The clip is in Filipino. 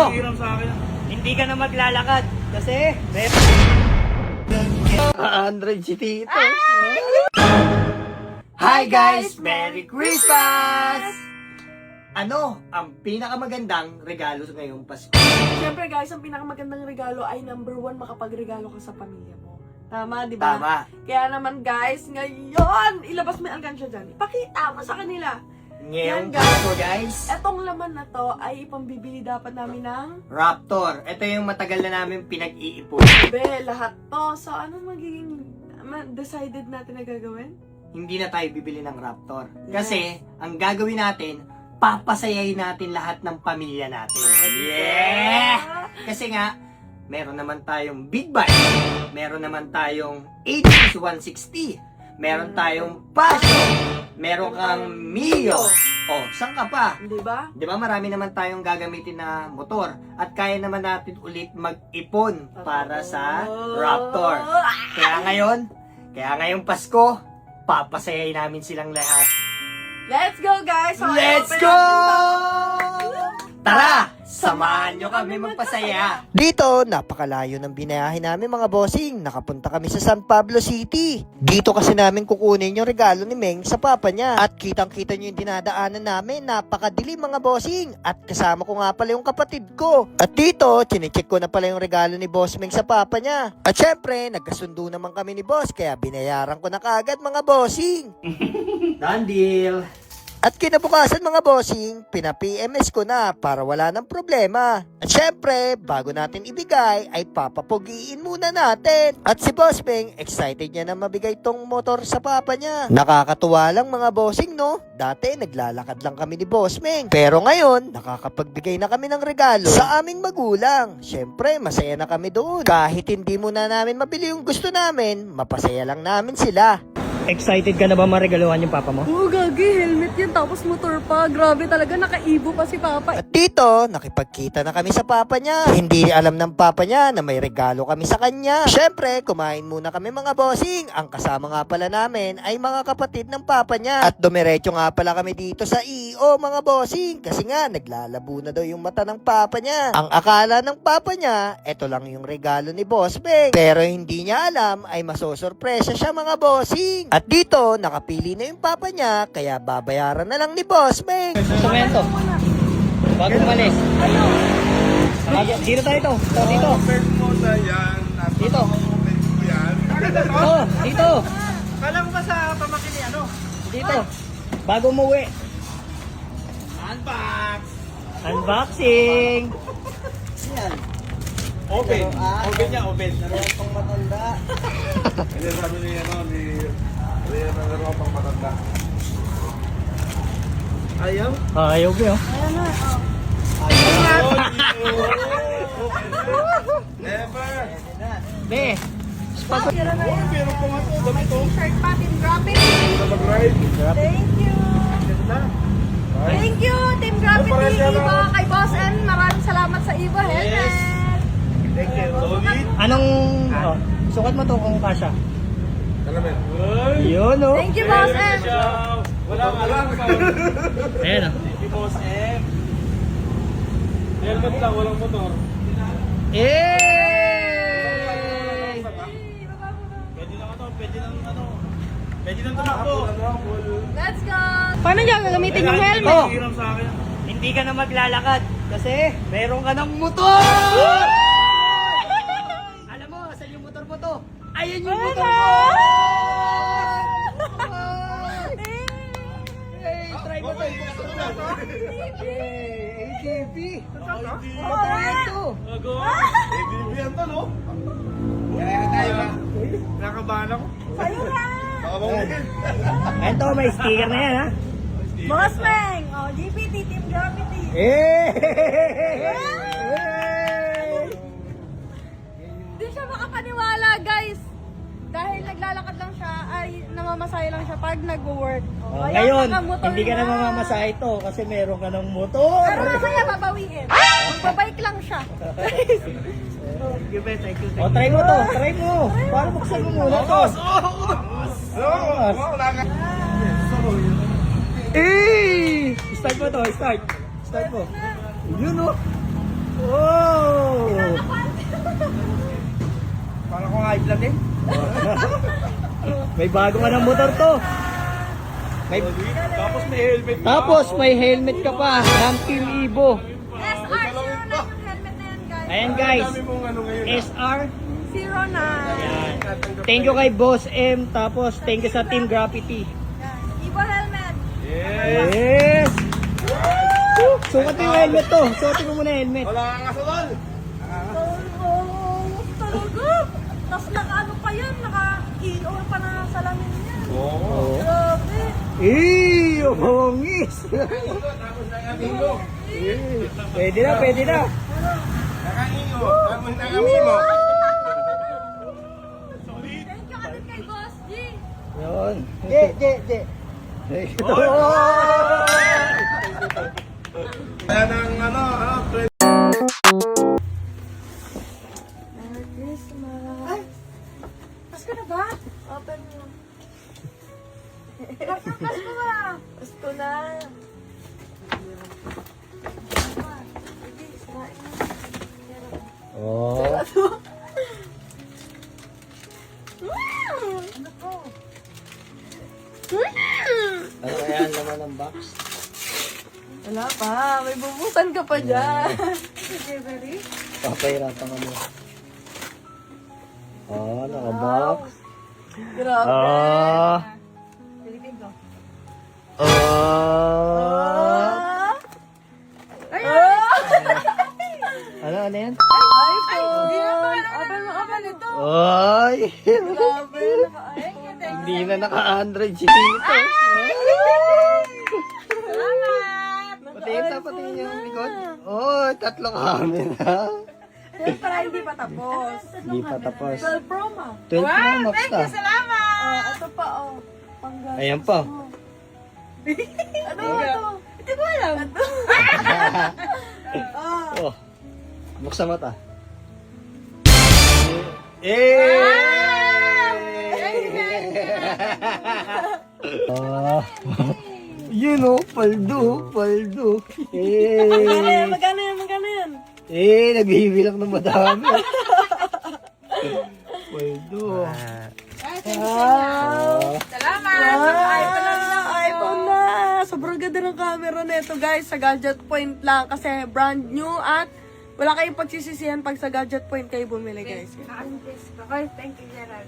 Hindi ka na maglalakad kasi Android si Tito. Hi guys! Merry Christmas! Ano ang pinakamagandang regalo ngayong Pasko? Siyempre guys, ang pinakamagandang regalo ay number 1, makapagregalo ka sa pamilya mo. Tama, di ba? Tama. Kaya naman guys, ngayon, ilabas mo yung alkansya dyan. Ipakita mo sa kanila. Ngayong Yan, guys. Pasko guys, Etong laman na to ay ipambibili dapat namin ng Raptor. Ito yung matagal na namin pinag-iipon. lahat to. So, anong magiging decided natin na gagawin? Hindi na tayo bibili ng Raptor. Kasi, ang gagawin natin, papasayahin natin lahat ng pamilya natin. Yeah! Kasi nga, meron naman tayong Big Bike, meron naman tayong ADS 160, meron tayong Passion, meron kang Mio. Oh, saan ka pa? Di ba? Di ba marami naman tayong gagamitin na motor at kaya naman natin ulit mag-ipon para sa Raptor. Kaya ngayong Pasko, papasayahin namin silang lahat. Let's go guys! So, Let's open go! natin to. Tara! Samahan nyo kami magpasaya! Dito, napakalayo ng binayahe namin mga bossing. Nakapunta kami sa San Pablo City. Dito kasi namin kukunin yung regalo ni Meng sa papa niya. At kitang-kita nyo yung dinadaanan namin. Napakadilim mga bossing. At kasama ko nga pala yung kapatid ko. At dito, chinecheck ko na pala yung regalo ni Boss Meng sa papa niya. At syempre, nagkasundo naman kami ni Boss. Kaya binayaran ko na kaagad mga bossing. Done deal. At kinabukasan mga bossing, pina-PMS ko na para wala ng problema. At syempre, bago natin ibigay, ay papapugiin muna natin. At si Boss Meng, excited niya na mabigay tong motor sa papa niya. Nakakatuwa lang mga bossing, no? Dati, naglalakad lang kami ni Boss Meng. Pero ngayon, nakakapagbigay na kami ng regalo sa aming magulang. Syempre, masaya na kami doon. Kahit hindi muna namin mabili yung gusto namin, mapasaya lang namin sila. Excited ka na ba maregaluhan yung papa mo? Oo, gagi. Helmet yan. Tapos motor pa. Grabe talaga. Nakaibo pa si Papa. At dito, nakipagkita na kami sa papa niya. Hindi alam ng papa niya na may regalo kami sa kanya. Syempre, kumain muna kami mga bossing. Ang kasama nga pala namin ay mga kapatid ng papa niya. At dumiretso nga pala kami dito sa EO mga bossing. Kasi nga, naglalabo na daw yung mata ng papa niya. Ang akala ng papa niya, eto lang yung regalo ni Boss Meng. Pero hindi niya alam ay masosorpresa siya mga bossing. At dito, nakapili na yung papa niya, kaya babayaran na lang ni Boss Meng. Instrumento. Bago umalis. Dito tayo ito. Dito. Dito. Dito. Kala mo ba sa pamakin ni ano? Dito. Bago umuwi. Unbox! Unboxing. Yan. Open. Open niya, open. Naroon pang matanda. Kasi sabi niya ano, ni Rian na naroon pang matanda. Ayaw? Ayaw ko yun. Never! Be. Oh, meron pa nga ito. Dami ito. Shirt pa. Team Graphit. Mag-ride. Thank you. Ganda. Thank you, Team Graphit Ibo. Kay Boss M, maraming salamat sa Ibo Helmet. Thank you. Solid. Anong, sukat mo to kung kasha? Kalamin. Yun, oh. Thank you, Boss M. Walang alam. Ayan, oh. Thank you, Boss M. Helmet lang, walang motor. Yay! Pwede lang ano, pwede lang ano. Pwede lang tumakbo. Let's go. Paano niya gagamitin yung helmet? Oh, hindi ka na maglalakad kasi meron ka ng motor! Alam mo, saan yung motor mo to? Ayan yung motor mo! Hey, try mo to. Hey, ATV! Motor yan to! ABB yan to, no? Kaya na tayo ba? Nakabahan ako. Sa'yo na. Baka mamugin. Ito, may sticker na yan, ha? Boss Meng. Oh, GPT, Team Gravity. Hey! Hindi siya makapaniwala, guys. Dahil naglalakad lang siya, ay namamasaya lang siya pag nag-work. Oh, ayan, Ngayon, nakamotor hindi ka na mamamasahe ito kasi meron ka ng motor. Pero masaya babawiin. Magbabike lang siya. Thank you, Ben. Thank you. O, try mo to. Try mo. Para buksan mo muna to. Eh! Start mo to. Start. Start mo. Yun, oh. Oh! lang din. May bago ka ng motor to. May... Tapos may helmet. Tapos may helmet ka pa ng Team Evo. SR09 yung helmet na yan, guys. Ayan guys, Dami mong ano ngayon. SR. 09. Thank you kay Boss M. Tapos thank you sa Team Graffiti. Yan. Ibo helmet. Yes. Yes! Sukat mo yung helmet to. Sukat mo muna yung helmet. Wala kang kasalal. Talaga. Tapos naka-ano pa yan, naka-EOR pa na salamin yan. Oo. Grabe. Eh, bongis. Tapos nakamingo. Pwede na, pwede na. Nakaingo. Tapos nakamimo. Thank you agad kay Boss G. Yun. Je. Kaya ng ano, Merry Christmas. Ay! Pasko na ba? Open mo. Pasko na. Pasko na. Oh. Ano po? Ano kaya ang laman ng box? Wala pa. May bubusan ka pa dyan. Sige, ready? Papahirapan ka mo. Oh, naka-box. Grabe. Ah. Pilipin ko. Ah. Ayun! Ano yan? iPhone! Open mo, open ito. Ay! Grabe, naka-iPhone. Hindi na naka-Android si Tito. Salamat! Patingin yung likod. Oh, 3 camera. Para hindi pa tapos. Hindi pa tapos. 12 Pro ma. 12 Pro Max na. Salamat! Ito pa, oh. Panggas. Ayan pa. Ano ito? Hindi ko alam. Oh. Buksan mata. Oh. Yun oh, paldo. Magkano yan? Nagbibilang ng madami. Paldo. Salamat! iPhone na! Sobrang ganda ng camera nito guys. Sa Gadget Point lang kasi brand new at wala kayong pagsisisihan pag sa Gadget Point kayo bumili guys. Okay, thank you, Gerald.